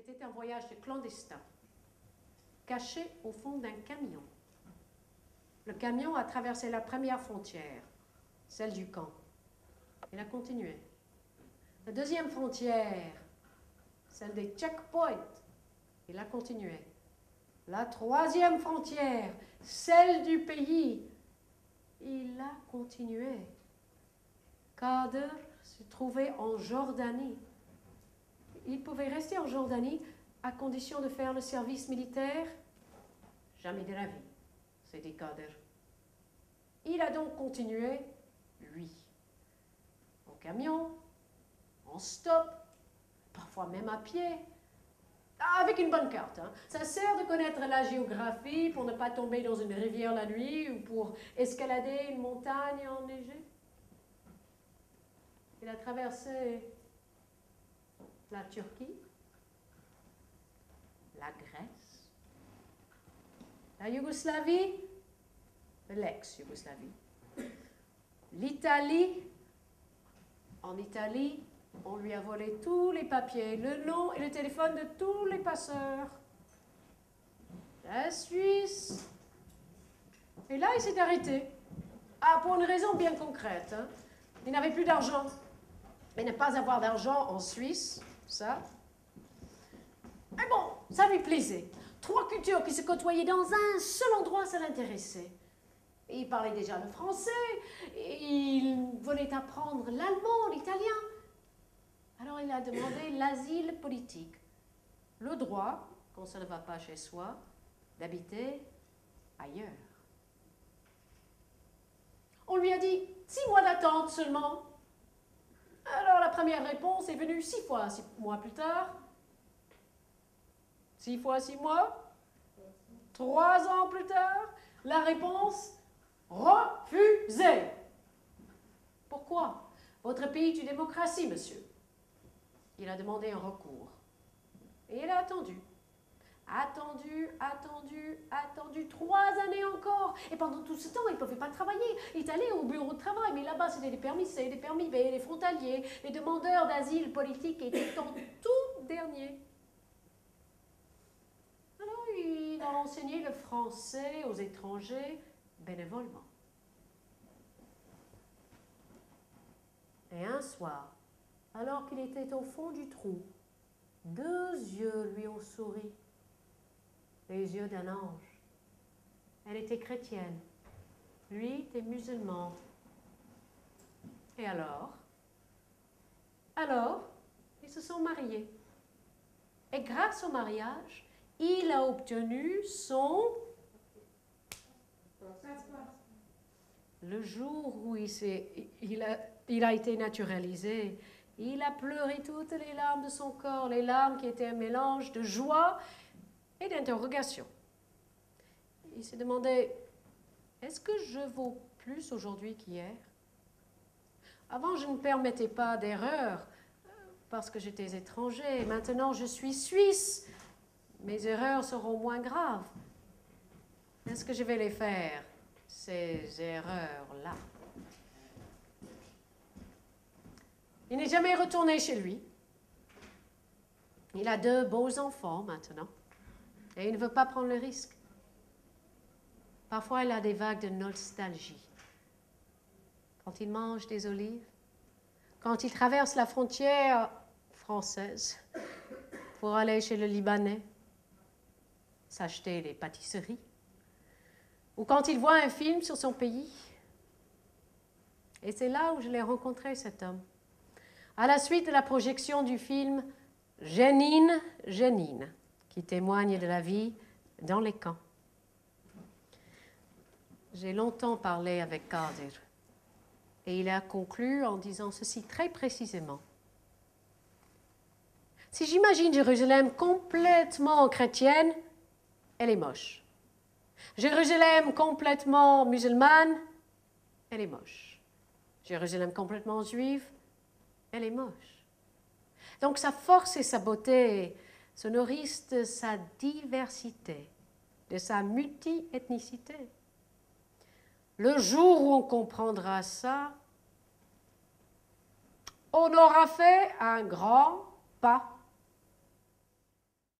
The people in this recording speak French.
C'était un voyage clandestin, caché au fond d'un camion. Le camion a traversé la première frontière, celle du camp. Il a continué. La deuxième frontière, celle des checkpoints. Il a continué. La troisième frontière, celle du pays. Il a continué. Kader se trouvait en Jordanie. Il pouvait rester en Jordanie à condition de faire le service militaire. Jamais de la vie, s'est dit Kader. Il a donc continué, lui, en camion, en stop, parfois même à pied, avec une bonne carte. Hein. Ça sert de connaître la géographie pour ne pas tomber dans une rivière la nuit ou pour escalader une montagne enneigée. Il a traversé la Turquie, la Grèce, la Yougoslavie, l'ex-Yougoslavie, l'Italie. En Italie, on lui a volé tous les papiers, le nom et le téléphone de tous les passeurs. La Suisse. Et là, il s'est arrêté. Ah, pour une raison bien concrète. Hein. Il n'avait plus d'argent. Et ne pas avoir d'argent en Suisse, ça. Mais bon, ça lui plaisait. Trois cultures qui se côtoyaient dans un seul endroit, ça l'intéressait. Il parlait déjà le français, il voulait apprendre l'allemand, l'italien. Alors il a demandé l'asile politique, le droit, quand ça ne va pas chez soi, d'habiter ailleurs. On lui a dit 6 mois d'attente seulement. Alors la première réponse est venue 6 fois 6 mois plus tard. 6 fois 6 mois. 3 ans plus tard, la réponse refusé. Pourquoi? Votre pays est une démocratie, monsieur. Il a demandé un recours. Et il a attendu. Attendu 3 années encore. Et pendant tout ce temps, il ne pouvait pas travailler. Il est allé au bureau de travail, mais là-bas, c'était des permis C, des permis B, les frontaliers, les demandeurs d'asile politique étaient en tout dernier. Alors, il a enseigné le français aux étrangers bénévolement. Et un soir, alors qu'il était au fond du trou, 2 yeux lui ont souri, les yeux d'un ange. Elle était chrétienne, lui était musulman. Et alors, ils se sont mariés. Et grâce au mariage, il a obtenu son... Le jour où il a été naturalisé, il a pleuré toutes les larmes de son corps, les larmes qui étaient un mélange de joie et d'interrogation. Il s'est demandé, est-ce que je vaux plus aujourd'hui qu'hier? Avant, je ne permettais pas d'erreur parce que j'étais étranger. Maintenant, je suis suisse. Mes erreurs seront moins graves. Est-ce que je vais les faire, ces erreurs-là? Il n'est jamais retourné chez lui. Il a 2 beaux enfants maintenant. Et il ne veut pas prendre le risque. Parfois, il a des vagues de nostalgie. Quand il mange des olives, quand il traverse la frontière française pour aller chez le Libanais, s'acheter des pâtisseries, ou quand il voit un film sur son pays. Et c'est là où je l'ai rencontré, cet homme. À la suite de la projection du film Jenin, Jenin, qui témoigne de la vie dans les camps. J'ai longtemps parlé avec Kader et il a conclu en disant ceci très précisément. Si j'imagine Jérusalem complètement chrétienne, elle est moche. Jérusalem complètement musulmane, elle est moche. Jérusalem complètement juive, elle est moche. Donc sa force et sa beauté se nourrissent de sa diversité, de sa multi-ethnicité. Le jour où on comprendra ça, on aura fait un grand pas